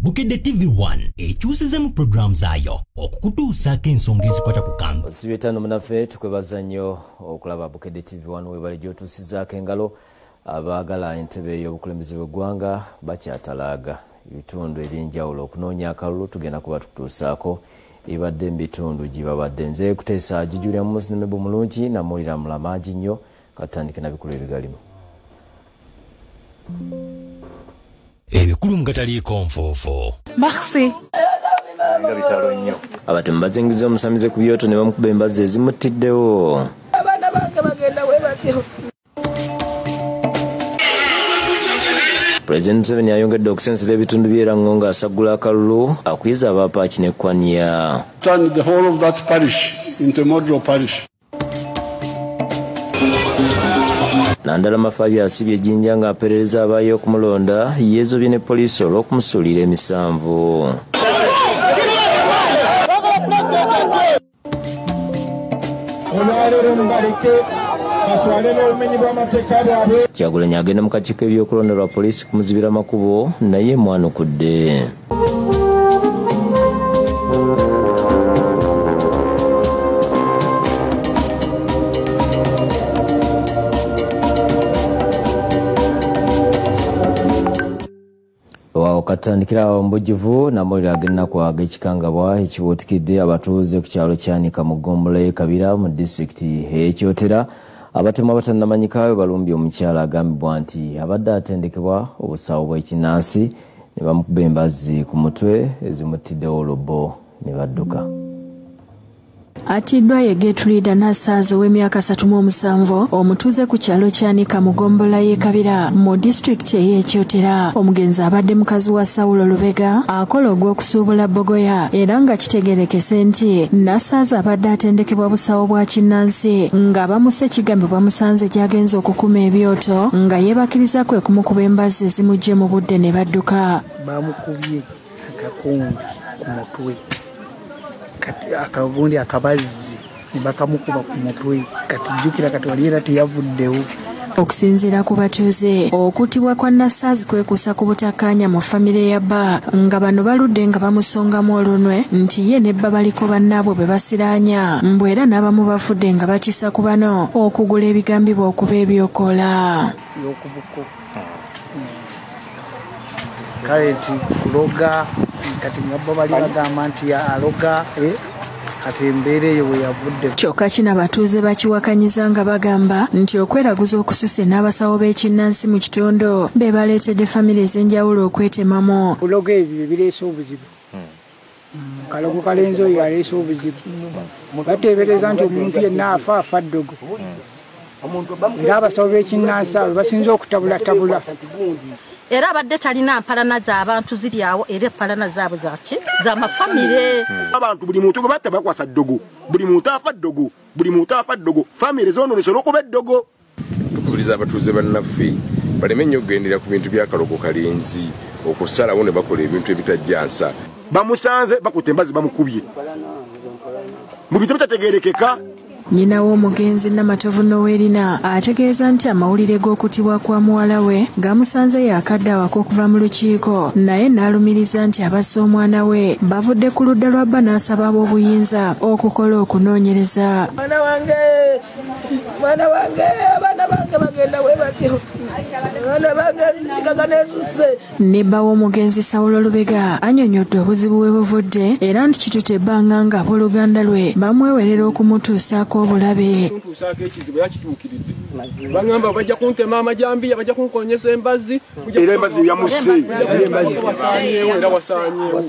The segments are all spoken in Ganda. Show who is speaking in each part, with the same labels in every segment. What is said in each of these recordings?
Speaker 1: Bukedde TV1 ekyusize mu program zaayo okukutuusaako ensonga ezikwata ku kambi.
Speaker 2: Osibye munaffe tukwebaza nnyo okulaba Bukedde TV1 webali gy'otuusizaako engalo abaagala entebe y'obukulembeze bw'eggwanga bakyatalaaga ebitundu eby'enjawulo okunoonya akalulu tugenda kuba tukutuusaako ebadde mu bitundu gye babadde. Nze Kuteesa Jujulya Muslim bulungi namuwulira mulamaagi nnyo katandike na bikulu ebigalimu.
Speaker 1: Ebikulu mu kataliiko nfoofo.
Speaker 3: Merci.
Speaker 2: Abatemu Bazingizza Omusamize ku byoto ne Bamukubye Embazzi Ezimuttiddewo.
Speaker 4: Abaana bange bagenda we batyo.
Speaker 2: President Museveni ayongedde okusensera ebitundu by'era Ngonga asagula akalulu akuyiza abapaaki ne Kwanya.
Speaker 5: Turn the whole of that parish into model parish.
Speaker 2: Nandala Mafabi asibye ejjinja ng'aperereza abaayo okumulonda yeezobye ne poliisi olw'okumusuulira emisanvu. Kyagulanyi agenda mu kakiiko ebyokulonda lwa poliisi kumuzibira makubo naye mwanukudde. Katandikira mbujjuvu namulira agenda kwaga ekikangabwa ekibuutikidde abatuuze ku kyalo kyanika mu Ggombolola Kabira mu disitulikiti ey'Ekyotera. Abatemu abatannamanyikawe balumbye omukyala agambibwa nti abadde atendekebwa obusawo bw'ekinnansi ne bamukuba embazzi ku mutwe ezimuttiddewo olubo ne badduka.
Speaker 3: Atiddwa ye Getulida Nassaazo w'emyaka 37 omutuuze ku kyalo kyanika mu Ggombolola Kabira mu disitulikiti ey'Ekyotera. Omugenzi abadde mukazi wa Sawulo Lubega akola ogw'okusuubula Bogoya era nga kitegeerekese nti Nassaazo abadde atendekebwa busawo bwa kinnansi nga bamuse ekigambo bamusanze gy'agenza okukuma ebyoto nga yeebakiriza kwe kumukuba embazzi ezimujje mu budde ne badduka.
Speaker 6: Bamukubye akakundi ku mutwe. Akavundi akabazzi bakamukuba ku mutwe kati jjukira kati waliera teyavuddewo.
Speaker 3: Okusinziira ku batuuze okutibwa kwa Nassaazo kwekuusa ku butakkaanya mu famire ya bba nga bano baludde nga bamusongamu olunwe nti ye ne bba baliko bannaabwe bwe basiraanya mbw era n'abamu bafudde nga bakisa ku bano okugula ebigambibwa okuba ebyokola.
Speaker 6: Kale nti kuloga kati ngabbo bali bagamba nti aloga kati embeera eyo we yavudde.
Speaker 3: Kyokka kino abatuuze bakiwakanyiza nga bagamba nti okweraguza okususse n'abasawo b'ekinnansi mu kitundu be baleetedde famire ez'enjawulo okwetemamu.
Speaker 7: Kuloga ebyo bireese obuzibu. Kalogo kalenzi oyo aleese obuzibu. Bateebereza nti omuntu yenna afa ddogo. Era abasawo b'ekinnansi abo basinze okutabulatabula.
Speaker 4: Era abadde talina mpalana z'abantu ziri awo era empalana zaabo zaki z'amafamire.
Speaker 8: Abantu buli muntu gwe batta bakwasa ddogo, buli muntu afa ddogo, buli muntu afa ddogo, famire zoonoonese olw'okuba eddogo.
Speaker 9: Tukubiriza abatuuze bannaffe baleme nnyo okugendera ku bintu bya kalogo kalenzi okusalawo ne bakola ebintu ebitajjansa.
Speaker 8: Bamusanze bakutte embazzi bamukubye mu bintu bitategeerekeka.
Speaker 3: Nnyina w'omugenzi Namatovu Nowerina ategeeza nti amawulire g'okutibwa kwa muwala we gamusanze yakadde awaka okuva mu lukiiko naye n'alumiriza nti abasse omwana we bavudde ku ludda lwa bba n'asaba ab'obuyinza okukola okunoonyereza.
Speaker 4: Mwana wange abaana bange bagenda we batyo. Abaana bange sindikaga neesusse.
Speaker 3: Ne bba w'omugenzi Sawulo Lubega annyonnyodde obuzibu bwe buvudde era nti kitute ebbanga nga abooluganda lwe bamwewerera okumutuusaako obulabe.
Speaker 7: Tuntuusaako ekizibu yakituukiridde. Bagamba bajja kuntema amajambiya bajja kunkonyesa embazzi.
Speaker 8: Era embazzi yamusse.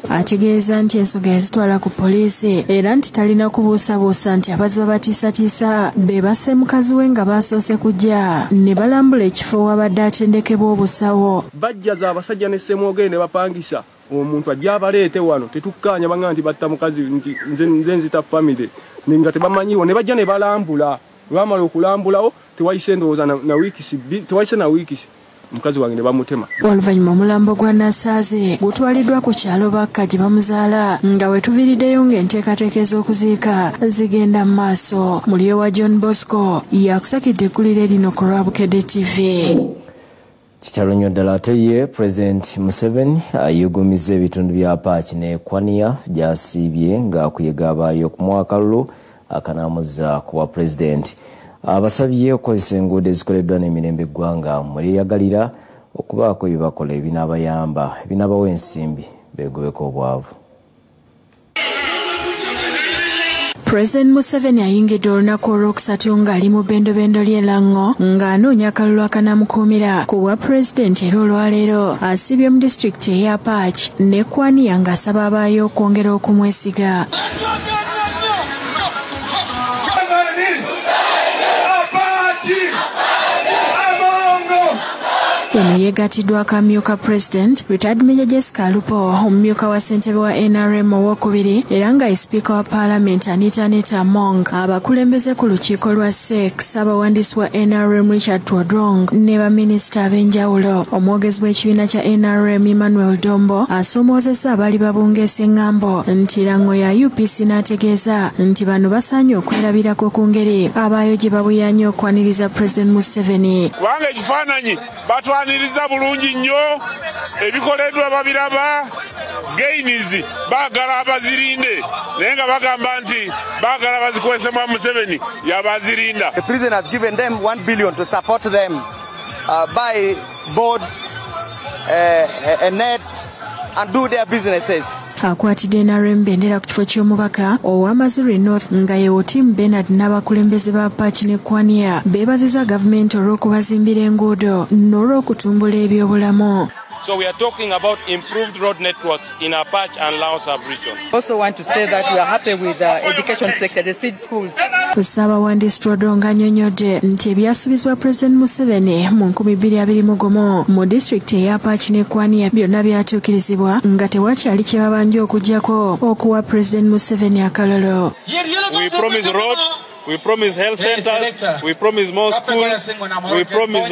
Speaker 3: Ategeeza nti ensonga yazitwala ku poliisi era nti talina kubuusabuusa nti abazzi babatiisatiisa be basse mukazi we nga basoose kujja ne balambula ekifo wabadde atendekebwa obusawo.
Speaker 7: Bajjaza abasajja ne ssemwogere ne bapangisa omuntu ajja abaleete wano tetukkaanya banga nti batta mukazi nti nze nzita famire nga tebamanyiwo ne bajja ne balambula. Bamala okulambulawo tewayise ndowooza na wiikisi tewayise na wiikisi mukazi wange ne bamutema.
Speaker 3: Oluvannyuma omulambo gwa Nassaazo gutwaliddwa ku kyalo bakka gye bamuzaala nga wetuviiriddeyo ng'enteekateeka ez'okuziika zigenda mu maaso. Mulyo wa John Bosco yakusakidde eggulire lino ku lwa Bukedde TV.
Speaker 2: Kitalo nnyo ddala ate ye President Museveni ayugumizza ebitundu bya Apache ne Kwaniya gy'asiibye ng'akuyega abaayo ku mwaka lulu akanaamuza ku bwa President. Abasabye okukozesa enguudo ezikoleddwa n'emirembe eggwanga mweyagalira okubaako ebibakola ebinaabayamba ebinaabawa ensimbi beegobeko obwavu.
Speaker 3: President Museveni ayingidde olunaku olwokusatu ng'ali mu bbendobendo ly'Elango ng'anoonya akalulu akanaamukuumira ku bwa President era olwaleero asibye mu disitulikiti eya Apache ne Kwaniya ng'asaba abaayo okwongera okumwesiga. Eno yeegatiddwa akamyuka President Retired Major Jessica Alupo omumyuka wa ssentebe wa NRM owokubiri era nga Speaker wa Parliament Anita Among abakulembeze ku lukiiko lwa SEC Ssaabawandiisi wa NRM Richard Twadrong ne baminisita ab'enjawulo. Omwogezi w'ekibiina kya NRM Emmanuel Dombo asomoozesa abaali babungeesa eŋŋambo nti Lango ya UPC n'ategeeza nti bano basaanye okwerabirako ku ngeri abaayo gye babuyanye okwaniriza President Museveni.
Speaker 10: Kubanga ekifaananyi batwaniriza bulungi nnyo ebikoleddwa babiraba gainizi baagala abazirinde naye nga bagamba nti baagala bazikwesemu Museveni yabazirinda.
Speaker 11: The prison has given them 1 billion to support them buy boards, a net and do their businesses.
Speaker 3: Akwatidde NRM bendera ku kifo ky'omubaka owa Mazuri North nga ye Otim Bernard n'abakulembeze ba Apache ne Kwaniya beebaziza gavumenti olw'okubazimbira enguudo n'olw'okutumbula ebyobulamu.
Speaker 12: So we are talking about improved road networks in Apache and Lao sub-region.
Speaker 13: Also want to say that we are happy with the education sector, the seed schools.
Speaker 3: Ssaabawandiisi Twadrong annyonnyodde nti ebyasuubizibwa President Museveni mu 2021 mu disitulikiti eya Apache ne Kwaniya byonna byatuukirizibwa nga tewakyali kye babanja okuggyako okuwa President Museveni akalolo.
Speaker 12: We promise roads. We promise health centers, we promise more schools, we promise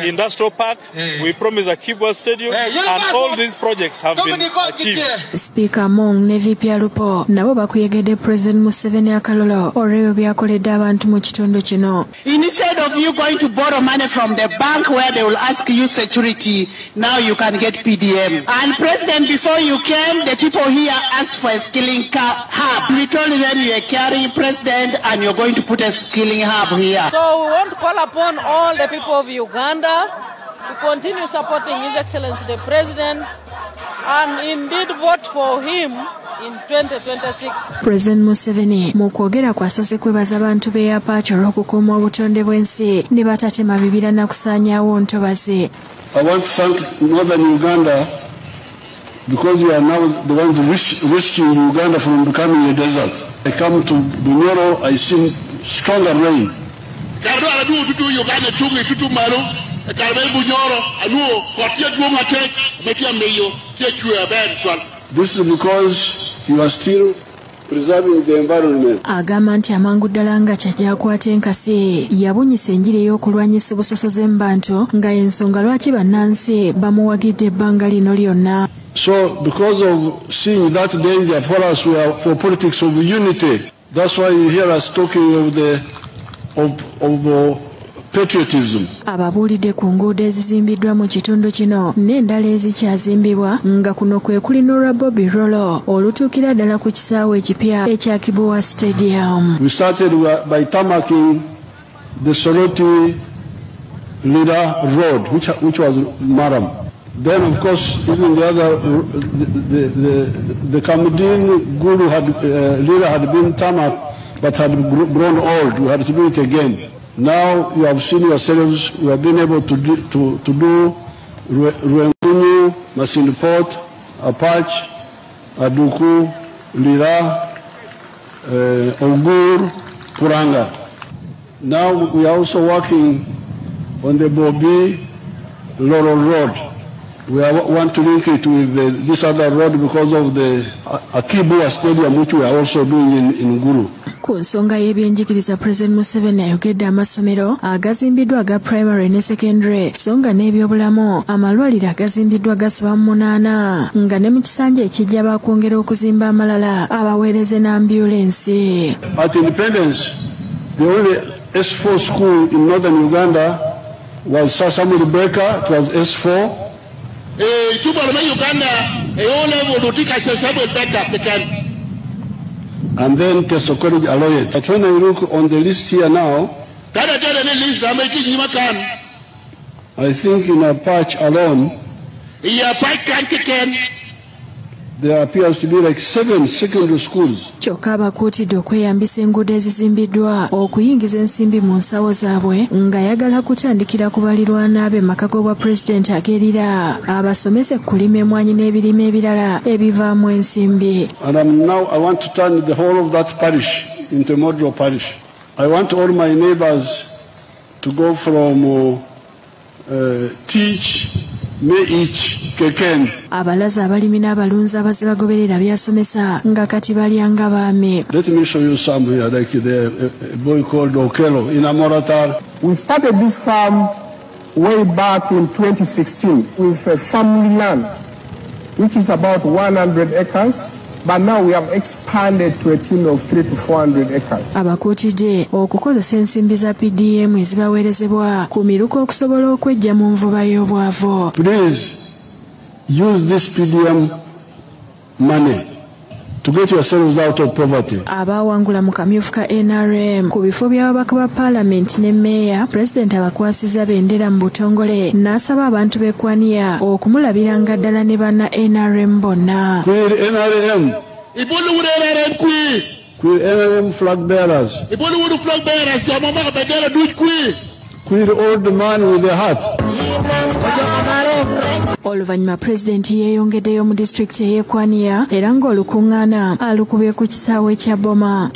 Speaker 12: industrial parks, we promise a keyboard stadium, and all these projects have been achieved.
Speaker 3: Speaker Mong ne VP Alupo nabo bakuyegedde President Museveni akalolo olw'ebyo byakoledde abantu mu kitundu kino.
Speaker 14: Instead of you going to borrow money from the bank where they will ask you security, now you can get PDM. And President, before you came, the people here asked for a skilling hub. We told them you are carrying President and you're going to put a skilling hub here.
Speaker 15: So we want to call upon all the people of Uganda to continue supporting His Excellency the President and indeed vote for him in 2026.
Speaker 3: President Museveni mu kwogera kwasoose kwebaza abantu b'e Apache olw'okukuuma obutonde bw'ensi ne batatema bibira na kusaanyaawo ntobazi.
Speaker 5: I want to thank Northern Uganda because you are now the ones rescuing Uganda from becoming a desert. I come to Bunyoro, I see stronger rain. This is because you are still preserving the environment.
Speaker 3: Agamba nti amangu ddala nga kyajja akwata enkasi yabunyisa enjiri ey'okulwanyisa obusosoze mu bantu nga ensonga lwaki bannansi bamuwagidde ebbanga lino lyonna.
Speaker 5: So because of seeing that danger for us, we are for politics of unity. That's why you hear us talking of patriotism.
Speaker 3: Ababuulidde ku nguudo ezizimbiddwa mu kitundu kino n'endala ezikyazimbibwa nga kuno kwe kuli n'olwa Bobby Rolo olutuukira ddala ku kisaawe ekipya ekya Kibowa Stadium.
Speaker 5: We started by tarmacking the Soroti Lira Road, which was Maram. Then, of course, even the other, the Kamudin Guru Lira had been tarmac, but had grown old. We had to do it again. Now you have seen yourselves. We have been able to do Ruenguni, Masindi Port, Apache, Aduku, Lira, Ogur, Puranga. Now we are also working on the Bobi Loro Road. We want to link it with this other road because of the Akibua Stadium, which we are also doing in Gulu.
Speaker 3: Ku nsonga y'ebyenjigiriza President Museveni ayogedde amasomero agazimbiddwa aga primary ne secondary so nga n'ebyobulamu amalwaliro agazimbiddwa gasiba mu 8 nga ne mu kisanja ekijja bakwongera okuzimba amalala abaweereze n'ambulensi.
Speaker 5: At independence, the only S4 school in northern Uganda was Samuel Baker, it was S4. And then Teso College Aloyet. But when I look on the list here now, I think in a patch alone, there appears to be like 7 secondary schools.
Speaker 3: Kyokka abakuutidde okweyambisa enguudo ezizimbiddwa okuyingiza ensimbi mu nsawo zaabwe ng'ayagala kutandikira ku balirwana be maka g'obwa pulezidenti agerira abasomese kulima emmwanyi n'ebirime ebirala ebivaamu ensimbi.
Speaker 5: And I want to turn the whole of that parish into a model parish. I want all my neighbors to go from teach, may each keken.
Speaker 3: Abalaza abalimi n'abalunzi abazze bagoberera byasomesa nga kati balyanga baame.
Speaker 5: Let me show you some here, like a boy called Okelo in Amoratar.
Speaker 16: We started this farm way back in 2016 with a family land, which is about 100 acres. But now we have expanded to a tune of 300 to 400 acres.
Speaker 3: Abakuutidde okukozesa ensimbi za PDM ezibaweerezebwa ku miruko okusobola okwejja mu nvuba y'obwavu.
Speaker 5: Please use this PDM money to get yourselves out of poverty.
Speaker 3: Abawangula mu kamyufu ka NRM ku bifo by'ababaka ba paalamenti ne meeya, pulezidenti abakwasiza bendera mu butongole n'asaba abantu b'eggwaniya okumulabiranga ddala ne banna NRM bonna.
Speaker 5: Queer NRM. Queer NRM flag bearers. Queer old man with a hat.
Speaker 3: Oluvannyuma pulezidenti yeeyongeddeyo mu disitulikiti ey'Ekwaniya era ng'olukuŋŋaana alukubye ku kisaawe kya Boma.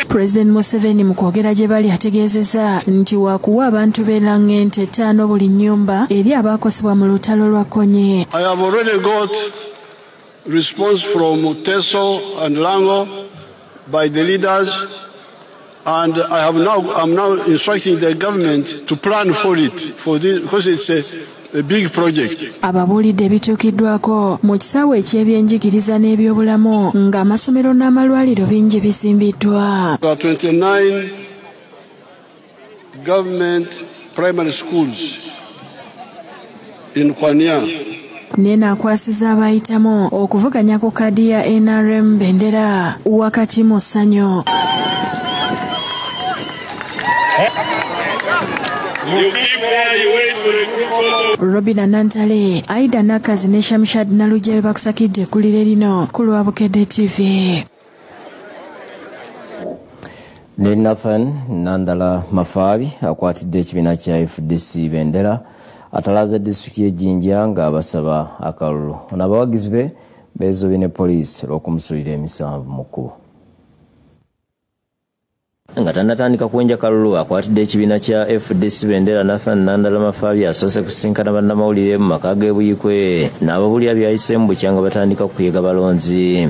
Speaker 3: President Museveni mu kwogera gye bali ategeezezza nti waakuwa abantu b'e Lang'ente 5 buli nnyumba eri abaakosebwa mu lutalo lwa Konye.
Speaker 5: I have already got response from Teso and Lango by the leaders. And I'm now instructing the government to plan for it, because it's a big project.
Speaker 3: Ababuulidde ebituukiddwako mu kisaawe eky'ebyenjigiriza n'ebyobulamu ng'amasomero n'amalwaliro bingi bizimbiddwa.
Speaker 5: 29 government primary schools in Kwaniya.
Speaker 3: Nena akwasiza abayitamu okuvuganya ku kadi ya NRM bendera wakati mu ssanyu. Robina Nantale, Aida Nakazi ne Shamshad Nalujja bakusakidde ekkuliro lino ku lwa Bukedde TV.
Speaker 2: Ne Nathan Nandala Mafabi akwatidde ekibiina kya FDC bendera atalaza disitulikiti y'Ejjinja ng'abasaba akalulu. Ono abawagizi be beezobye ne poliisi olw'okumusulira emisanvu mu kkubo. Nga tannatandika kuwenja kalulu akwatidde ekibiina kya FDC bendera Nathan Nandala Mafabi asoose kusinkana bannamawulire mu maka g'ebuyikwe n'ababulya byayise mu bukya nga batandika kuyega balonzi.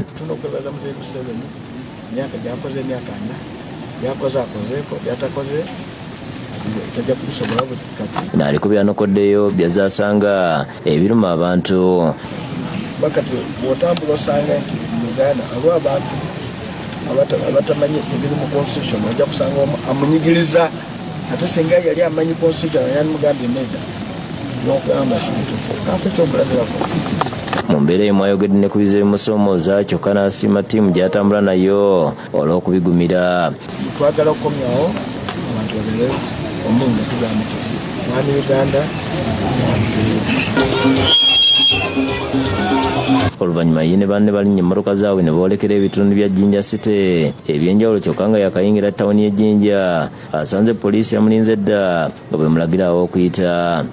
Speaker 2: Naaliko byanokoddeyo byazaasanga ebiruma abantu.
Speaker 17: Bakati bw'otambula osanga nti Uganda abo abantu abatamanyi ebiri mu constitution ojja kusanga amunyigiriza ate singa yali amanyi constitution yani mugambye nedda n'okugamba sintufu ate kyobulabirako.
Speaker 2: Mu mbeera emu ayogedde ne ku bizibu bimusoomooza kyokka n'asiima ttiimu gy'atambula nayo olw'okubigumira.
Speaker 17: Twagala okukomyawo abantu babere omungu tugamba nti mwami Uganda.
Speaker 2: Oluvannyuma ye ne banne balinnya emmotoka zaabwe ne boolekera ebitundu bya Jinja City ebyenjawulo kyokka nga yakayingira ttawuni y'Ejjinja asanze poliisi yamulinze dda nga bwe mulagirawo okuyita.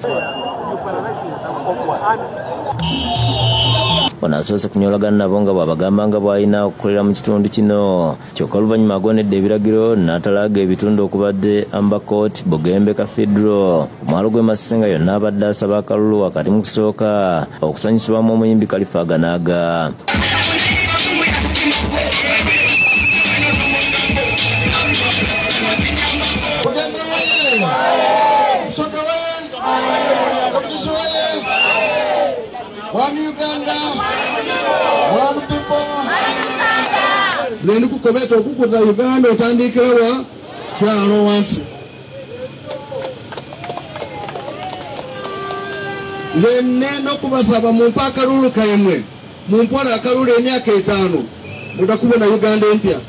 Speaker 2: Ono asoose kunyolagana nabo nga bw'abagamba nga bw'alina okukolera mu kitundu kino kyokka oluvannyuma agondedde ebiragiro n'atalaaga ebitundu okubadde Amber Court, Bugembe Cathedral. Omwalo gw'e Masenga yonna abadde asaba akalulu wakati mu kusooka okusanyusibwamu omuyimbi Khalifa Ganaaga.
Speaker 18: One Uganda, one people.
Speaker 5: Then kukobeta okukuta Uganda otandikira wa kyalo wansi. Neno kubasaba mu mpaka lulu kayemwe. Mu mpola akalulu emyaka 5 mutakubona Uganda empya.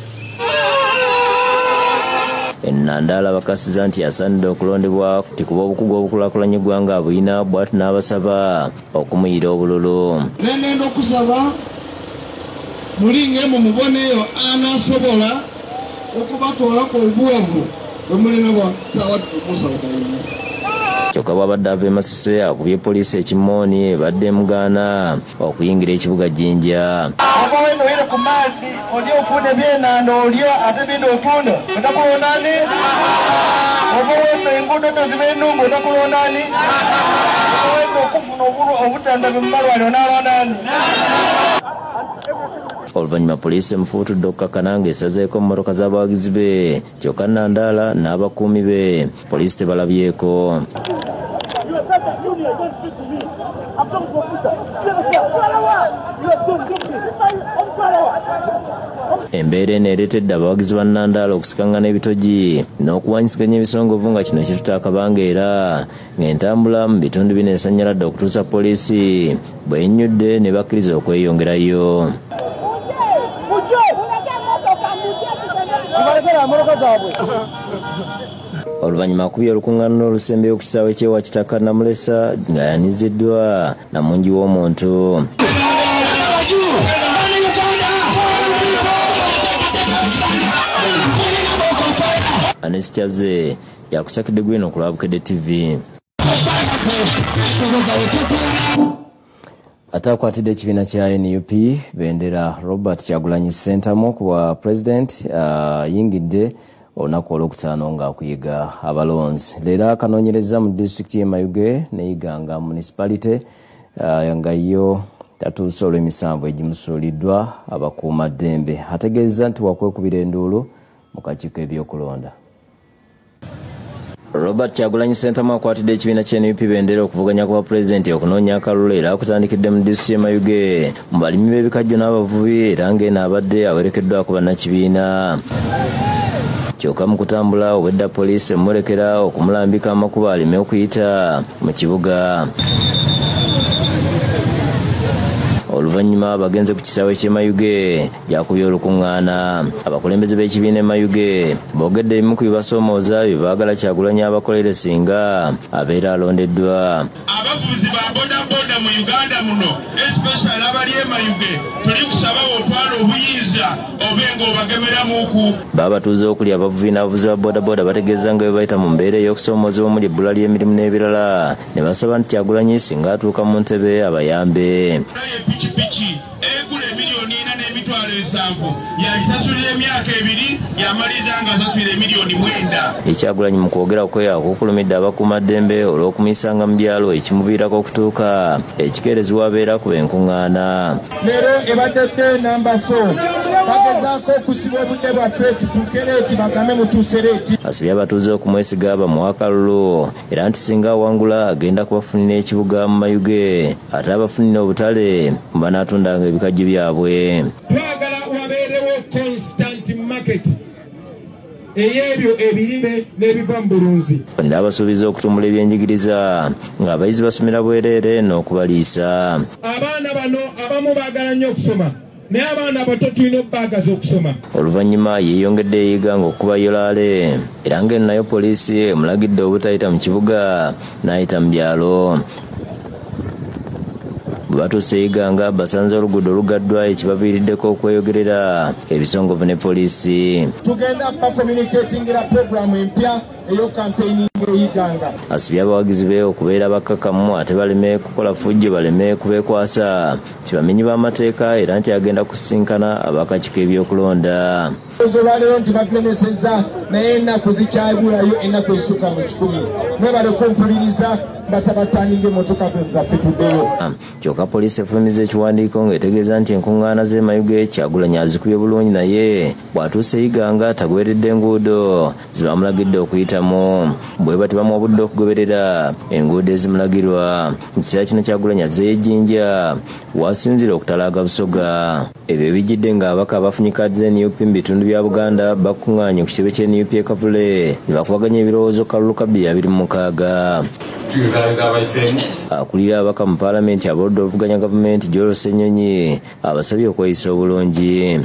Speaker 2: Nandala bakasiza nti yasanidde okulondebwa tikuba obukugu obukulakulanya eggwanga buyina bw'ati n'abasaba okumuyira obululu.
Speaker 5: Nendo kusaba mulinge mu muboneyo anasobola okubatwala ku obuwanvu bwemulina bwa sawa tumusawukayina.
Speaker 2: Kyokka bw'abadde ava e Masise akubye poliisi ekimooni ebadde emugaana okuyingira ekibuga Jinja.
Speaker 11: Wendo ile kumadi olio ufune byenando olio ate bindo otuno utakulonani wendo ingudo tozibenungu utakulonani wendo kufuna obutanda bimmalwali onalonani.
Speaker 2: Oluvannyuma poliisi emufuutudde okukakkana ng'esazeeko emmotoka z'abawagizi be kyokka Nandala n'abakuumi be poliisi tebalabyeko. Embeera eno ereetedde abawagizi ba Nandala okusikangana ebitogi n'okuwanyisiganya ebisongovu nga kino kitutaakabanga era ng'entambula mu bitundu bino esanyaladde okutuusa poliisi bw'ennyudde ne bakkiriza okweyongerayo. Oluvannyuma akubye olukuŋŋaana olusembeyo ku kisaawe ky'ewa Kitaka Namulesa nga yaniziddwa namungi w'omuntu. Anesityaze yakusakidde gwino ku lwa Bukedde TV. Atakwatidde ekibiina kya NUP bendera Robert Kyagulanyi Ssentamu ku bwa President yingidde olunaku olwokutaano ng'akuyiga abalonzi. Leero akanoonyereza mu disitulikiti y'e Mayuge n'eyiganga municipality nga yo tatuuse olw'emisanvu egimusuuliddwa abakuumaddembe. Ategeeza nti wakwekubira enduulu mu kakiiko ebyokulonda. Robert Kyagulanyi Ssentamu akwatidde ekibiina kya NUP bendera okuvuganya kwa pulezidenti okunoonya akalulu era akutandikidde mu disitulikiti y'e Mayuge mu balimi b'ebikajjo n'abavubi era ng'eno abadde awerekeddwako bannakibiina. Kyokka mu kutambula obwedda poliisi emulekera okumulambika amakubo aleme okuyita mu kibuga. Oluvannyuma bagenze ku kisaawe ky'e Mayuge gyakubye olukuŋŋaana. Abakulembeze b'ekibiina e Mayuge boogedde ebimu ku bibasoomooza bye baagala Kyagulanyi abakolere singa abeera alondeddwa.
Speaker 10: Abavuzi ba bodaboda mu Uganda muno especially abali e Mayuge tuli kusaba otwala obuyinza obenga obagemeramuku.
Speaker 2: Babatuuze okuli abavubi n'abavuzi ba bodaboda bategeeza nga bwe bayita mu mbeera ey'okusoomoozebwa omuli ebbula ly'emirimu n'ebirala ne basaba nti Kyagulanyi singa atuuka mu ntebe abayambe.
Speaker 10: Pikipiki egula miliyoni 4.7 yalisasulira emyaka 2 yamaliriza nga asasulira miliyoni 9.
Speaker 2: Kyagulanyi mu kwogera kwe akukulumidde abakuumaddembe olw'okumisanga mu byalo ekimuviirako okutuuka ekikeerezi wabeera ku enkuŋŋaana.
Speaker 18: Leero ebadde namba 4 bagezaako okusiba obudde bwaffe tutuuke leeti bagame mutuuse leeti.
Speaker 2: Asibye abatuuze okumwesiga bamuwa akalulu era nti singa awangula agenda kubafunira ekibuga mu Mayuge ate abafunira obutale banaatundanga ebikajjo byabwe.
Speaker 18: Twagala wabeerewo constant market ey'ebyo ebirime n'ebiva mu bulunzi.
Speaker 2: Era abasuubiza okutumbula ebyenjigiriza ng'abayizi basomera bwereere n'okubaliisa.
Speaker 18: Abaana bano abamu baagala nnyo okusoma naye abaana abato tulina okubaagaza okusoma.
Speaker 2: Oluvannyuma yeeyongedde eyiga ng'okuba yolaale era ng'eno nayo poliisi emulagidde obutayita mu kibuga n'ayita mu byalo. Bwe batuuse eyiganga basanze oluguudo olugaddwa ekibaviiriddeko okweyogerera ebisongovu ne poliisi.
Speaker 18: Tugenda bakomuniketingira puroguramu empya eyo kampeyini eyiganga.
Speaker 2: Asibye abawagizi be okubeera bakkakkamu ate baleme kukola fujjo baleme kubeekwasa nti bamenyi b'amateeka era nti agenda kusisinkana abakakiiko ebyokulonda.
Speaker 18: Olwaleero nti batulemesezza naye ennaku zikyabulayo ennaku ezisuka mu 10 mwebale kumpuliriza mbasaba tandinga emmotoka zaffe tuddeyo.
Speaker 2: Kyokka poliisi efulumiza ekiwandiiko ng'etegeeza nti enkuŋŋaana z'e Mayuge Kyagulanyi azikubye bulungi naye bw'atuuse Iganga tagoberedde enguudo zibamulagidde okuyitamu bwe bati bamuwa obudde okugoberera enguudo ezimulagirwa. Mu kiseera kino Kyagulanyi azzeeyo ejjinja wasinzira okutalaaga Busoga. Ebyo ebijjidde ng'ababaka abafunye kkaadi z'NUP mu bitundu bya Buganda bakuŋŋaanye ku kitebe ky'NUP e Kavule ne bakubaganya ebirowoozo kalulu ka 2026. Akulira abaka mu Paalamenti abaludde oluvuganya gavumenti Jolo Ssenyonyi abasabye okweyisa obulungi.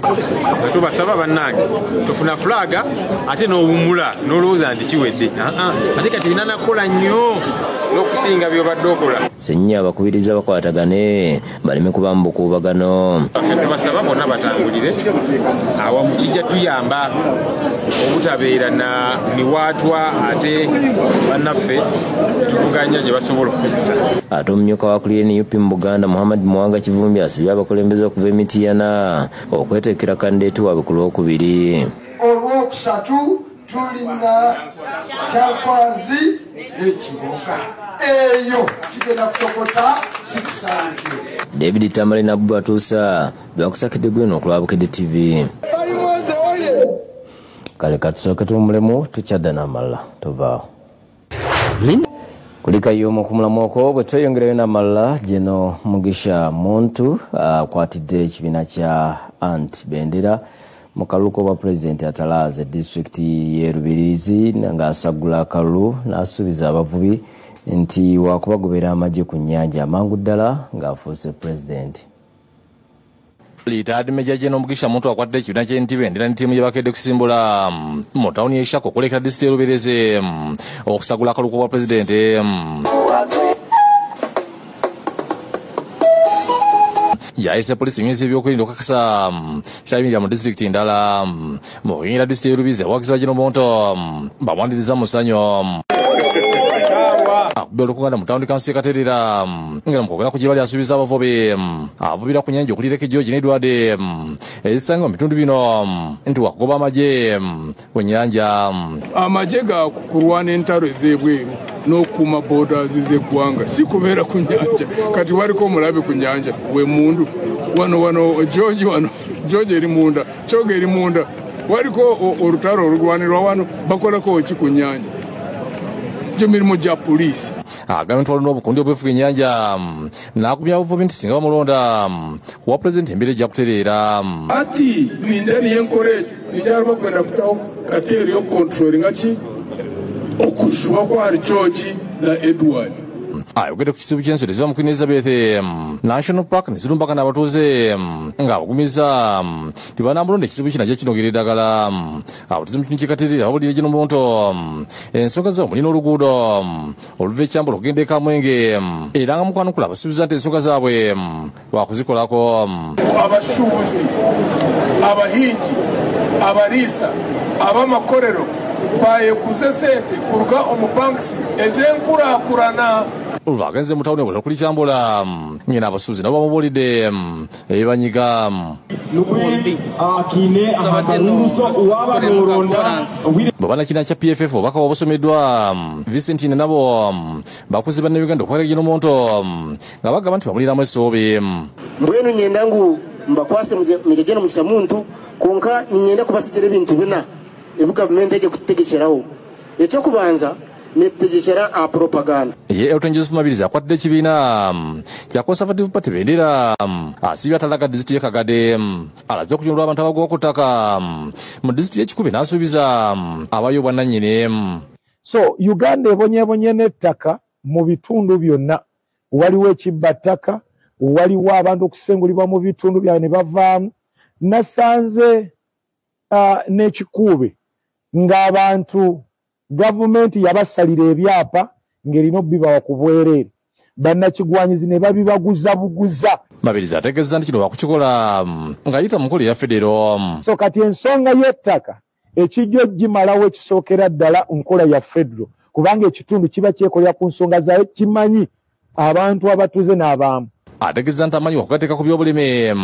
Speaker 19: Tubasaba bannange tufuna fulaga ate n'owummula n'olowooza nti kiwedde ate kati bina nakola nnyo n'okusinga by'obadde okola.
Speaker 2: Ssenyonyi abakubiriza bakwatagane baleme kuba mu bukuubagano.
Speaker 19: Tubasaba bonna batambulire awamu kijja tuyamba obutabeera na miwaatwa ate bannaffe tuvuganya gye basobola okukozesa.
Speaker 2: Ate omumyuka wakulira NUP mu Buganda Muhammad Mwanga Kivumbi asibye abakulembeze okuva Emityana okweteekera kandideeti waabwe ku Lwokubiri.
Speaker 20: Olwokusatu tulina Kyakwanzi n'Ekiboga eyo kigenda kutokota 600.
Speaker 2: David Tamale na Bubu Atuusa byakusakidde gweno okulaba Bukedde TV. Kale katusooke tumulemu tukyadda n'amalala tovaawo. Kulika yomo kumulamoko bwe tweyongerayo n'amalala gino Mugisha Muntu akwatidde ekibiina kya Anti-Bendera mu kalulu k'obwa pulezidenti atalaaze disitulikiti y'e Rubirizi ng'asagula akalulu n'asuubiza abavubi nti wakubagobera amagye ku nnyanja amangu ddala ng'afuuse pulezidenti.
Speaker 21: Litaadi Meja General Mugisha Muntu akwatidde ekibiina ky'Anti-Bendera ne ttiimu gye bakedde kusimbula mu tawuni y'e Shako okulekera disitulikiti y'e Rubirizi okusagula akalulu k'obwa pulezidenti. Yaise polisi myezi ebyokwerinda okukakasa kyabingira mu disitulikiti ndala mu kuyingira disitulikiti y'e Rubirizi abawagizi ba General Muntu bamwaniriza mu ssanyu. Akubira okuganda mu tawuni kansi ekaterera ngera mukwogera ku gye bali asuubiza abavubi avubira ku nnyanja okulira George ne Edward ezisanga mu bitundu bino nti wakugoba amagye ku nnyanja.
Speaker 22: Amagye gakulwana entalo ez'ebweru n'okukuuma borders z'eggwanga si kubeera ku nnyanja kati waliko omulabe ku nnyanja we mundu wano George eri munda Kyoga eri munda waliko olutalo olulwanirwa wano bakolako ki ku nnyanja mirimu gya poliisi.
Speaker 21: Gavumenti walina obukundi obwefuga ennyanja n'akubya abavubi nti singa bamulonda kuwa pulezidenti embeera ejja kutereera.
Speaker 22: Ati ninja niyenkoreeti nigyalimu okwenda kutawo kateeri y'okukontrolinga ki okujuba kwa George na Edward.
Speaker 21: Ayogedde ku kisibu ky'ensolo eziba mu Queen Elizabeth National Park ne zilumbagana abatuuze ng'abagumiza tibanamulonda ekisibu kino kinogera eddagala. Abatuuze mu kitundu ky'Ekaterere abawulira General Muntu ensonga zaabwe muli n'oluguudo oluva e Kyambalo okugenda e Kamwenge era nga mukwanukula abasuubiza nti ensonga zaabwe bakuzikolako.
Speaker 22: Abasuubuzi, abahingi, abaliisa, ab'amakolero bayekuze sente kuruga omu bankisi ez'enkulaakulana.
Speaker 21: Bagenze mu tawuni ebulala kuli Kyambula nyina abasuubuzi nabo bamubuulidde ebibanyiga. Bwe bannakina kya PFF obubaka obusomeddwa Vicentine nabo bakuziba n'ebigenda okukolera General Muntu nga bagamba nti bamuliramu essuubi.
Speaker 8: Mbwenu nyenda ngu mbakwase Meja General Mugisha Muntu konka nyenda kubasigira ebintu bina ebu gavumenti ejja kutegekerawo. Ekyokubanza netegekera a propaganda.
Speaker 21: Ye Elton Joseph Mabirizi akwatidde ekibiina kya Conservative Party Bendera asibye atalaga disitulikiti y'e Kagade alaze okunyolwa abantu abagoba ku ttaka mu disitulikiti y'Ekikubi n'asuubiza abayo bwannannyini.
Speaker 23: So Uganda ebonyeebonye n'ettaka mu bitundu byonna waliwo ekibbattaka waliwo abantu okusengulibwa mu bitundu byabwe ne bavaamu. Nasanze n'Ekikuube ng'abantu gavumenti yabasalira ebyapa ng'erina okubibawa ku bwereere bannakigwanyizi ne babibaguza buguza.
Speaker 21: Mabirizi ategeeza nti kino wakukikola ng'ayita mu nkola eya federo.
Speaker 23: So kati ensonga y'ettaka ekijjo gimalawo ekisookera ddala nkola ya federo kubanga ekitundu kiba kyekolera ku nsonga zayo kimanyi abantu abatuze n'abaamu.
Speaker 21: ategeeza nti amanyi okugateeka ku by'obulimi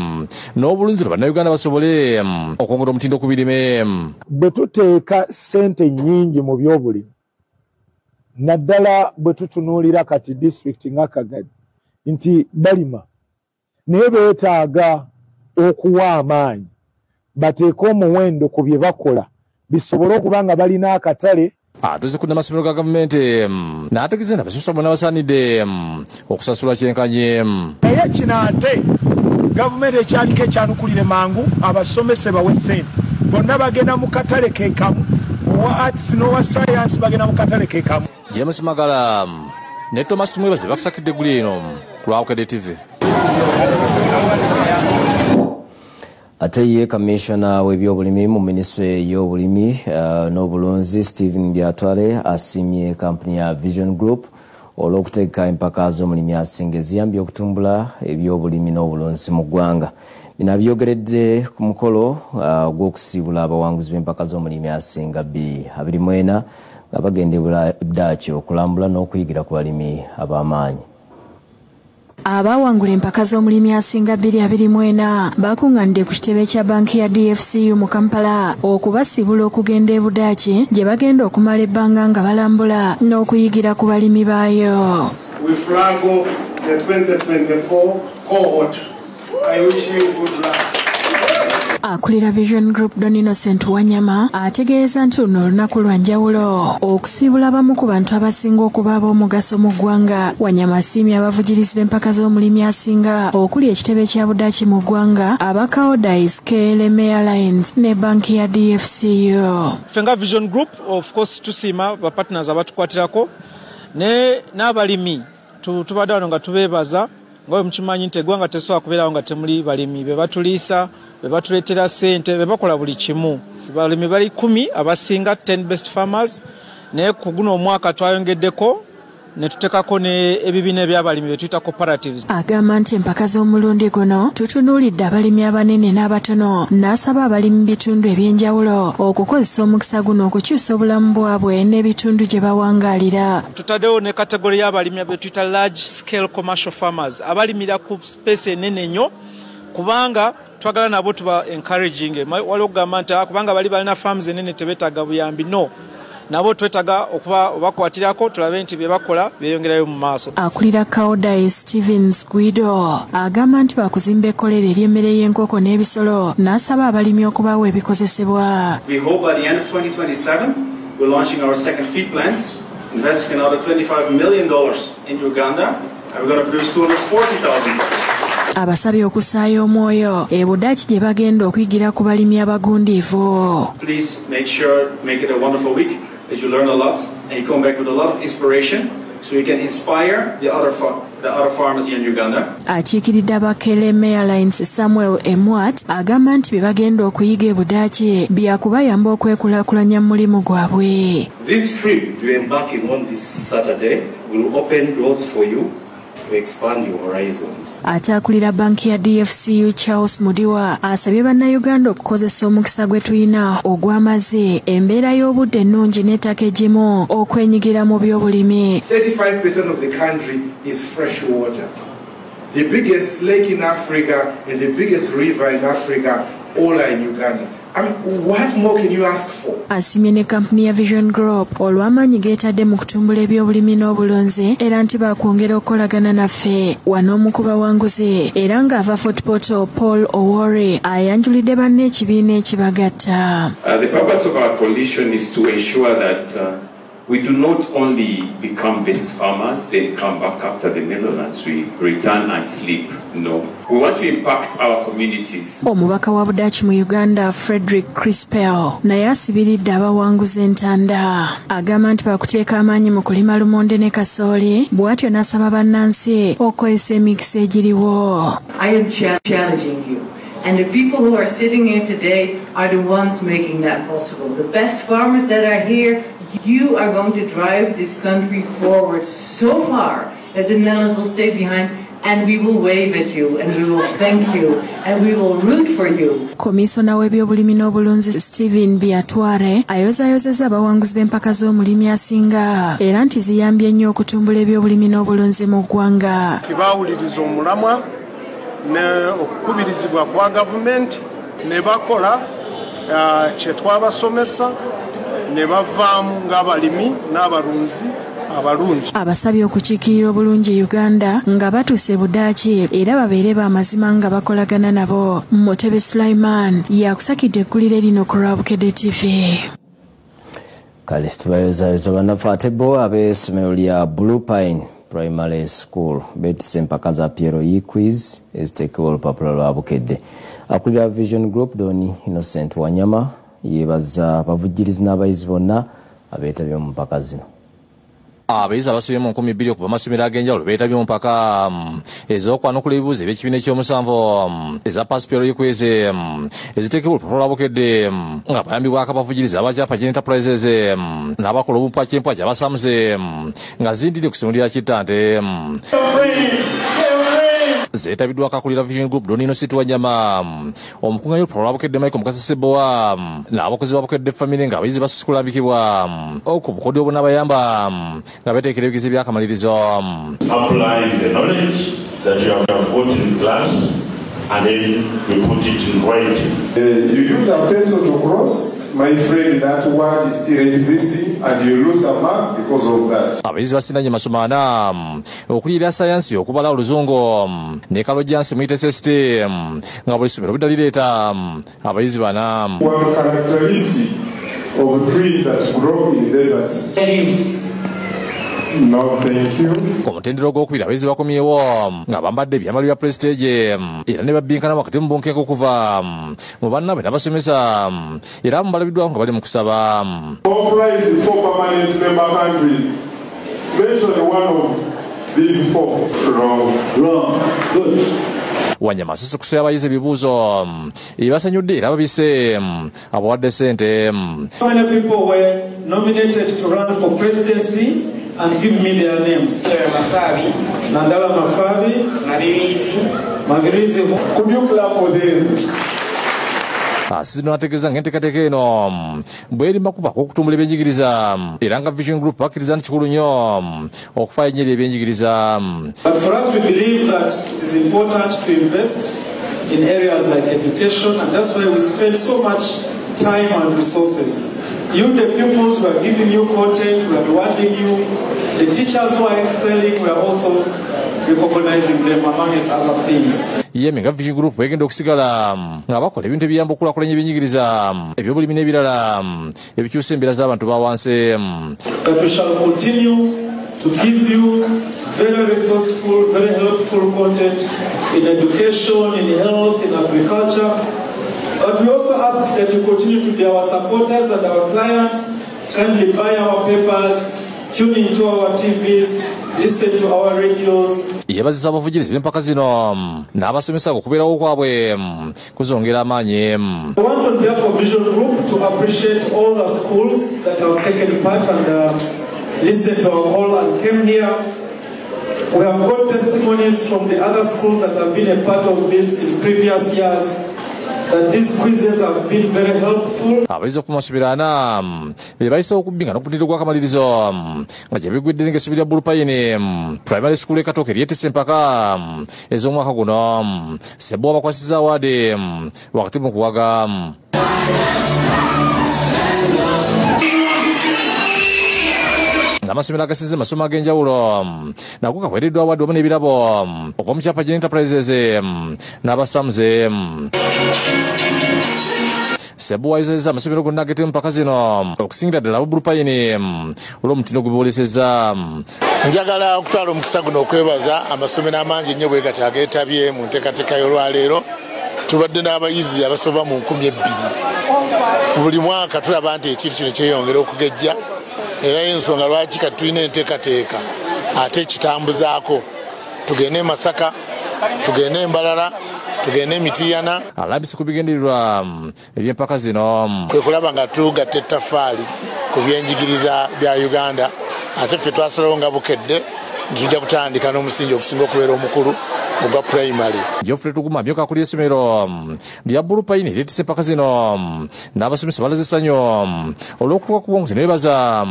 Speaker 21: n'obulunzi bannayuganda basobole okwongera omutindo ku birime.
Speaker 23: Bwe tuteeka ssente nnyingi mu by'obulimi naddala bwe tutunuulira kati disitulikiti nga Kagadi nti balima naye beetaaga okuwa amaanyi bateeke omuwendo ku bye bakola bisobole okuba nga balina akatale.
Speaker 21: Atuze ku n'amasomero ga gavumenti n'ategeeza nti abasomesa bonna basaanidde okusasula kyenkanye.
Speaker 23: Naye kino ate gavumenti ekyaliko ekyanukulire mangu abasomese bawe ssente bonna bagenda mu katale keekamu owa arts n'owa science bagenda mu katale keekamu.
Speaker 21: James Magala ne Thomas Tumwebaze bakusakidde eggulu eno ku lwa Bukedde TV.
Speaker 2: Ate ye Commissioner w'ebyobulimi mu Ministry y'obulimi n'obulunzi Stephen Byatwale asimye kampuni ya Vision Group olw'okuteeka empaka z'omulimi asinga eziyambye okutumbula ebyobulimi n'obulunzi mu ggwanga. Bino byogeredde ku mukolo gw'okusiibula abawanguzi b'empaka z'omulimi asinga 224 nga bagenda ebdaaki okulambula n'okuyigira ku balimi ab'amaanyi.
Speaker 3: Abawangula empaka z'omulimi asinga 224 bakunganidde ku kitebe kya banki ya DFCU mu Kampala okubasibula okugenda ebudaaki gye bagenda okumala ebbanga nga balambula n'okuyigira ku balimi baayo.
Speaker 1: We flag off the 2024 cohort. I wish you good luck.
Speaker 3: Akulira Vision Group Don Innocent Wanyama ategeeza nti luno olunaku lwa njawulo okusiibula abamu ku bantu abasinga okuba ab'omugaso mu ggwanga. Wanyama asiimye abavugirizi b'empaka z'omulimi asinga okuli ekitebe kya budaaki mu ggwanga abakaodais KLM Airlines ne banki ya DFCU.
Speaker 6: Fenga Vision Group of course tusiima ba partners abatukwatirako n'abalimi tubadde wano nga tubeebaza nga mukimanyi nti eggwanga tesobola kubeerawo nga temuli balimi be batuliisa be batuleetera ssente be bakola buli kimu. Balimi bali 10 abasinga 10 best farmers naye ku guno omwaka twayongeddeko ne tuteekako ebibiina eby'abalimi be tuyita cooperatives.
Speaker 3: Agamba nti empaka z'omulundi guno tutunuulidde abalimi abanene n'abatono n'asaba abalimi bitundu ebyenjawulo okukozesa omukisa guno okukyusa obulamu bwabwe n'ebitundu gye bawangaalira.
Speaker 6: Tutaddewo ne kategori y'abalimi be tuyita large scale commercial farmers abalimira ku space enene nnyo kubanga twagala nabo tuba encouraging. Waliwo okugamba nti kubanga bali balina farms enene tebeetaaga buyambi no. Nabo twetaga okuba bakwatirako tulabe nti bye bakola byeyongerayo mu maaso.
Speaker 3: Akulira Kaodai Stevens Guido agamba nti bakuzimba ekkolero ery'emmere y'enkoko n'ebisolo n'asaba abalimi okubawa ebikozesebwa.
Speaker 9: We hope by the end of 2027 we're launching our second feed plants, investing another $25 million in Uganda, and we're going to produce 240,000 birds.
Speaker 3: Abasabye okusaayo omwoyo ebudaaki gye bagenda okuyigira ku balimi abagundiivu.
Speaker 9: Please make it a wonderful week as you learn a lot and you come back with a lot of inspiration so you can inspire the other farmers here in Uganda.
Speaker 3: Akiikiridde aba KLM Airlines Samuel Emwat agamba nti bye bagenda okuyiga ebudaaki byakubayamba okwekulaakulanya mu mulimu gwabwe.
Speaker 24: This trip you're embarking on this Saturday will open doors for you to expand your horizons.
Speaker 3: Atakulira banki ya DFCU Charles Mudiwa asabye bannayuganda okukozesa omukisa gwe tulina ogw'amazzi embeera y'obudde ennungi n'ettaka eggimu okwenyigira mu by'obulimi.
Speaker 24: 35% of the country is fresh water. The biggest lake in Africa and the biggest river in Africa all are in Uganda. What more can you ask for?
Speaker 3: Asimye ne kampuni ya Vision Group olw'amaanyi geetadde mu kutumbula ebyobulimi n'obulunzi era nti baakwongera okukolagana naffe. Wano omu ku bawanguzi era ng'ava Fort Portal Paul Owori ayanjulidde banne ekibiina ekibagatta.
Speaker 25: The purpose of our coalition is to ensure that we do not only become best farmers, then come back after the Netherlands, we return and sleep. No. We want to impact our communities.
Speaker 3: Omubaka wa Budaaki mu Uganda, Frederick Crispel, naye asibiridde abawanguzi entanda. Agamba nti bakuteeka amaanyi mu kulima lumonde ne kasooli, bw'atyo n'asaba bannansi okwesa emikisa egiriwo.
Speaker 26: I am challenging you. And the people who are sitting here today are the ones making that possible. The best farmers that are here, you are going to drive this country forward so far that the Netherlands will stay behind and we will wave at you, and we will thank you, and we will root for you.
Speaker 3: Komisona w'ebyobulimi n'obulunzi Stephen Byatware ayozayozeza abawanguzi b'empaka z'omulimi asinga era nti ziyambye nnyo okutumbula ebyobulimi n'obulunzi mu ggwanga.
Speaker 1: Tibawuliriza omulamwa ne okukubirizibwa kwa gavumenti ne bakola kye twabasomesa ne bavaamu ng'abalimi n'abalunzi abalungi.
Speaker 3: Abasabye okukiikirira obulungi Uganda nga batuuse budaaki era babeere b'amazima nga bakolagana nabo. Mutebe Sulaiman yakusakidde eggulire lino ku lwa Bukedde TV.
Speaker 2: Kale tubayozayoza bannaffe ate bo ab'essomero lya Blue Pine Primary School beetise empaka za PLE quiz eziteekebwa olupapula lwa Bukedde. Akulira Vision Group Doni Innocent Wanyama yeebaza abavujjirizi n'abayizi bonna abeetabye mu mpaka zino.
Speaker 21: Abayizi abasomye mu 2000 okuva amasomero ag'enjawulo beetabye mu mpaka ez'okwanukula ebibuuzo eby'ekibiina ekyomusanvu eza PLE quiz eziteekebwa olupapula lwa Bukedde nga bayambibwako abavujjirizi aba Japan Enterprises n'abakola obupwakyempwaki Omusamize nga zindidde ku ssomero lya Kittante. Zeetabiddwako akulira Vision Group Doni Innocent Wanyama omukunganyi olupapula lwa Bukedde Michael Mukasasebowa n'abakozi ba Bukedde family nga abayizi basukulambikibwa ku bukodyo obunaabayamba nga beteekera ebigezo by'akamalirizo.
Speaker 4: Applying the knowledge that you have got in class and then you put it in writing.
Speaker 7: You use a pencil to cross. My friend, that word is still existing and you lose a mark because of that.
Speaker 21: Abayizi basindanye masomo ana okulira sayansi okubala oluzungu ne kalojansi mu test nga buli somero bidalireeta abayizi bana.
Speaker 7: One characteristic of trees that grow in deserts. No, thank you.
Speaker 21: Omutendero gw'okubiri abayizi bakomyewo nga bambadde ebyambalo bya prestige era ne babbinkana wakati mu bunkenke okuva mu bannaabwe n'abasomesa era mubalabiddwako nga bali mu kusaba.
Speaker 7: Authorized for permanent member countries. Mention one of these four. Wrong. Good.
Speaker 21: Wanyama asose kusoya abayizi ebibuuzo ebasanyudde era babise abawadde ssente.
Speaker 6: Many people were nominated to run for presidency and give me their names. Nandala Mafabi, Mabirizi.
Speaker 7: Could you clap for them?
Speaker 21: Asizino ategeeza ng'enteekateeka eno bw'erima kubako okutumbula ebyenjigiriza era nga Vision Group bakkiriza nti kikulu nnyo okufaayo ennyo eri ebyenjigiriza.
Speaker 6: But for us we believe that it is important to invest in areas like education, and that's why we spend so much time and resources. You, the pupils who are giving you content, who are rewarding you, the teachers who are excelling, we are also recognizing them amongst other things.
Speaker 21: Yemi nga Vision Group egenda okusigala nga bakola ebintu ebiyamba okulakulanya ebyenjigiriza ebyobulimi n'ebirala ebikyusa embeera z'abantu ba wansi.
Speaker 6: That we shall continue to give you very resourceful, very helpful content in education, in health, in agriculture. But we also ask that you continue to be our supporters and our clients. Kindly buy our papers, tune into our TVs, listen to our radios.
Speaker 21: Yebazisa abavujjirizi b'empaka zino n'abasomesa okubeerawo kwabwe kuzongera amaanyi.
Speaker 6: I want on behalf of Vision Group to appreciate all the schools that have taken part and listened to our call and came here. We have got testimonies from the other schools that have been a part of this in previous years. That these quizzes have been very helpful.
Speaker 21: Abayizi okuva mu masomero ana be bayiseewo okubbinga n'okuputira gw'akamalirizo nga gye bigwedde ng'esomero lya Blue Pine Primary School ekatooke eryetese empaka ez'omwaka guno. Ssebo bakwasiza awaadi wakati mu kuwaga. Amasomero agasinze masomo ag'enjawulo nago gaweereddwa awaadi wamu n'ebirabo okuva mu Japan Enterprises n'Omusamize. Ssebo wayozezza amasomero gonna ageetemu mpaka zino okusingira ddala abo Blue Pine olw'omutindo gwe boolesezza.
Speaker 12: Njagala okutwala omukisa guno okwebaza amasomero amangi ennyo bwe gati ageetabye mu nteekateeka y'olwaleero. Tubadde n'abayizi abasoba mu 2,000. Buli mwaka tulaba nti ekintu kino kyeyongera okugejja. Era ensonga lwaki kati tulina enteekateeka ate kitambuzaako tugende Masaka, tugende Mbalala, tugende Mityana.
Speaker 21: Alabise ku bigendererwa eby'empaka zino
Speaker 12: kwe kulaba nga tugatta ettaffaali ku byenjigiriza bya Uganda ate ffe twasalawo nga Bukedde tujja kutandika n'omusingi okusinga okubeera omukulu ogwa primary.
Speaker 21: Geoffrey Tuguma mbyoka akulira essomero lya Bulupaine eryetise empaka zino n'abasomesa balazisa nnyo olw'okutuuka ku bwonguzi nebaza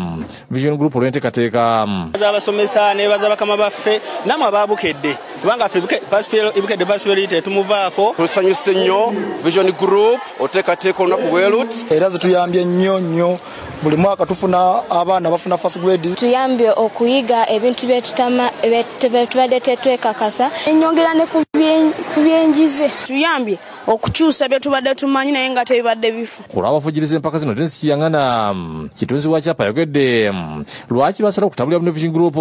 Speaker 21: Vision Group olw'enteekateeka.
Speaker 5: Abasomesa nebaza bakama baffe namwe ababukedde kubanga ffe Bukedde Pasipiriti tumuvaako.
Speaker 13: Tusanyuse nnyo Vision Group oteekateeka olunaku bweruti
Speaker 14: era zituyambye nnyo buli mwaka tufuna abaana bafuna first grade.
Speaker 15: Tuyambye okuyiga ebintu byetubadde tetwekakasa ennyongera ne ku byenjize. Tuyambye okukyusa byetubadde tumanyi naye nga tebibadde bifu.
Speaker 21: Ku lw'abavujjiriza empaka zino Dennis Kiyangana kitunzi wa kyapa yogedde lwaki basala okutabulira mu Vision Group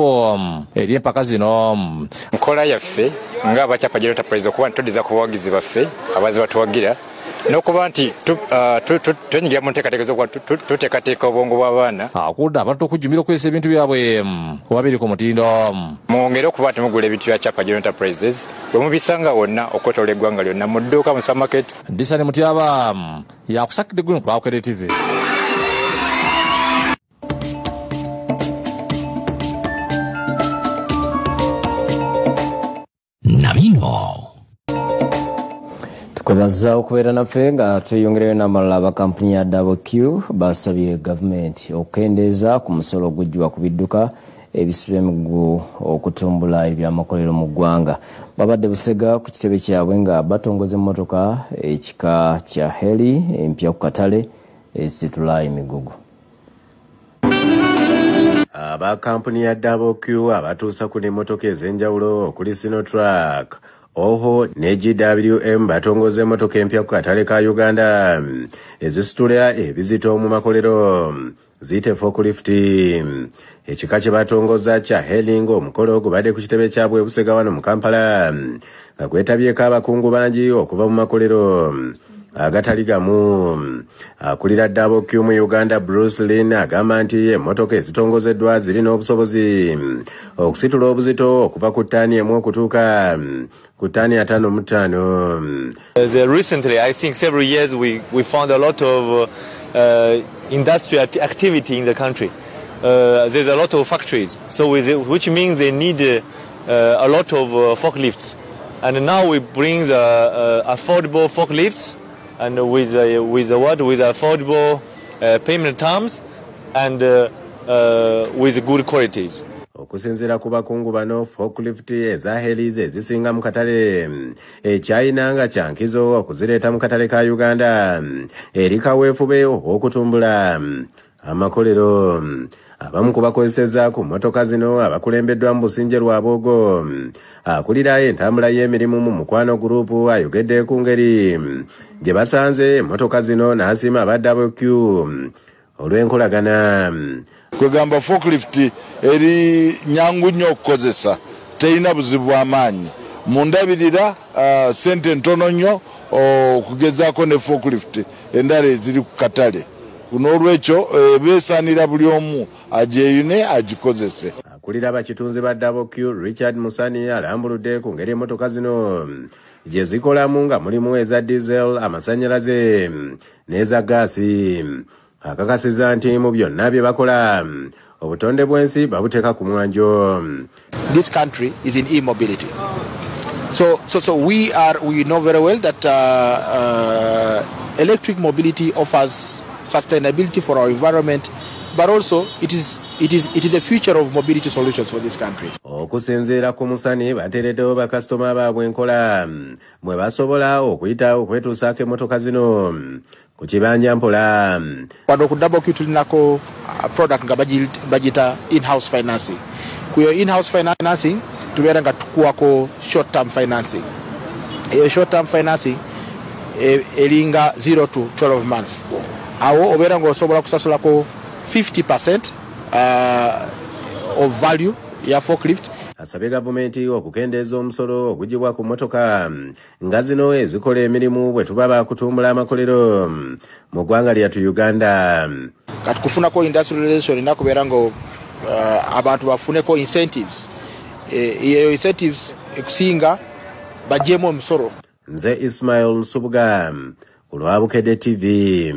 Speaker 21: eri empaka zino.
Speaker 16: Nkola yaffe ng'abakyapa General Enterprise okuba ntuddiza ku bawagizi baffe abazi batuwagira n'okuba nti twenyigira mu nteekateeka z'okuba tuteekateeka obwongo bw'abaana.
Speaker 21: Akudde abantu okujjumira okwesa ebintu byabwe wabiri ku mutindo.
Speaker 16: Mwongere okuba nti mugula ebintu bya Kyapa General Enterprises bwe mubisanga wonna okwetooloola eggwanga lyonna mu dduuka mu supermarket.
Speaker 21: Disani Mutyaba yakusakidde gwe ku Bukedde TV.
Speaker 17: Nabino
Speaker 2: Tukwebaza okubeera naffe nga tweyongereyo n'amalala aba kampuni ya WQ basabye gavumenti okukendeeza ku musolo ogujjibwa ku bidduka ebisula emigugu okutumbula ebyamakolero mu ggwanga. Babadde Busega ku kitebe kyabwe nga batongoza emmotoka ekika kya heli empya ku katale esitula emigugu.
Speaker 27: Aba kampuni ya WQ abatuusa ku n'emmotoka ez'enjawulo okuli Sinotruck Oho ne GWM batongoza emmotoka empya ku katale ka Uganda ezisitula ebizito mu makolero ziyite forklift. Ekika kye batongoza kya hailing omukolo gubadde ku kitebe kyabwe Busega wano mu Kampala nga gwetabyeko abakungu bangi okuva mu makolero agatali gamu. Akulira WQ mu Uganda Bruce Lynn agamba nti emmotoka ezitongozeddwa zirina obusobozi okusitula obuzito okuva ku ttaani emu okutuuka ku ttaani 55.
Speaker 28: Recently, I think several years, we found a lot of industrial activity in the country. There's a lot of factories, so which means they need a lot of forklifts. And now we bring the affordable forklifts and with affordable payment terms and with good qualities.
Speaker 27: Okusinziira ku bakungu bano forklift eza helize ezisinga mu katale China nga kyankizo okuzireeta mu katale ka Uganda eri kaweefube okutumbula amakolero. Abamu ku bakozeseza ku mmotoka zino abakulembeddwa mu Businje Lwabogo akulira entambula y'emirimu mu Mukwano Group ayogedde ku ngeri gye basanze emmotoka zino n'asiima aba WQ olw'enkolagana.
Speaker 29: Kwegamba forklift eri nyangu nnyo okukozesa terina buzibu bw'amaanyi mundabirira sente ntono nnyo okugezaako ne forklift endala eziri ku katale n'olwekyo beesaanira buli omu agyeyune agikozese.
Speaker 27: Akulira abakitunzi ba WQ Richard Musani alambuludde ku ngeri emmotoka zino gye zikolamu nga mulimu eza diesel amasannyalaze n'eza gaasi. Akakasiza nti mu byonna bye bakola obutonde bw'ensi babuteeka ku mwanjo.
Speaker 30: This country is in e-mobility. So we know very well that electric mobility offers sustainability for our environment, but also it is a future of mobility solutions for this country.
Speaker 27: Okusinziira ku Musani bateereddewo bakasitoma baabwe enkola mwe basobola okuyita okwetuusaako emmotoka zino ku kibanja mpola.
Speaker 30: Wano ku WQ tulinako product nga bagiyita in-house financing. Ku yo in-house financing tubeera nga tukuwako short-term financing. Eyo short-term financing eringa 0 to 12 months. Awo obeera ng'osobola kusasulako 50% of value ya forklift.
Speaker 27: Asabye gavumenti okukendeeza omusolo ogugibwa ku mmotoka nga zino ezikola emirimu bwe tuba bakutumbula amakolero mu ggwanga lyattu Uganda.
Speaker 30: Kati kufunako industrial relation nakubeera nga abantu bafuneko incentives. Eyo incentives ekusinga bagyemu omusolo.
Speaker 27: Nze Ismail Nsubuga ku lwa Bukedde TV.